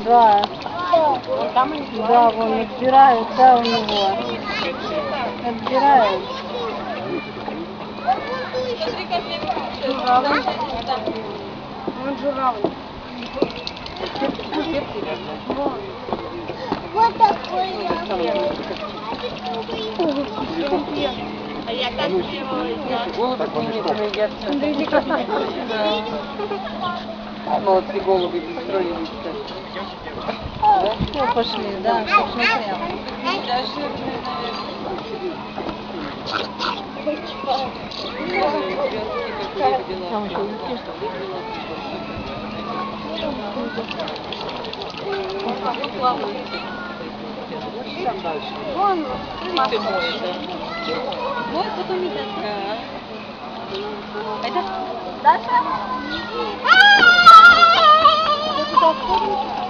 Да. Да, вон отбирают, да, у него. Отбирают. Журавль. Он журавль. Вот такой я. А я так голуби не едят. Молодцы голуби, пристроились-то. Ну, пошли, да, чтоб смотрел. Там еще Вон, ты мой, да. Мой, потом идет. Пойдет? Даша? Кто туда входит?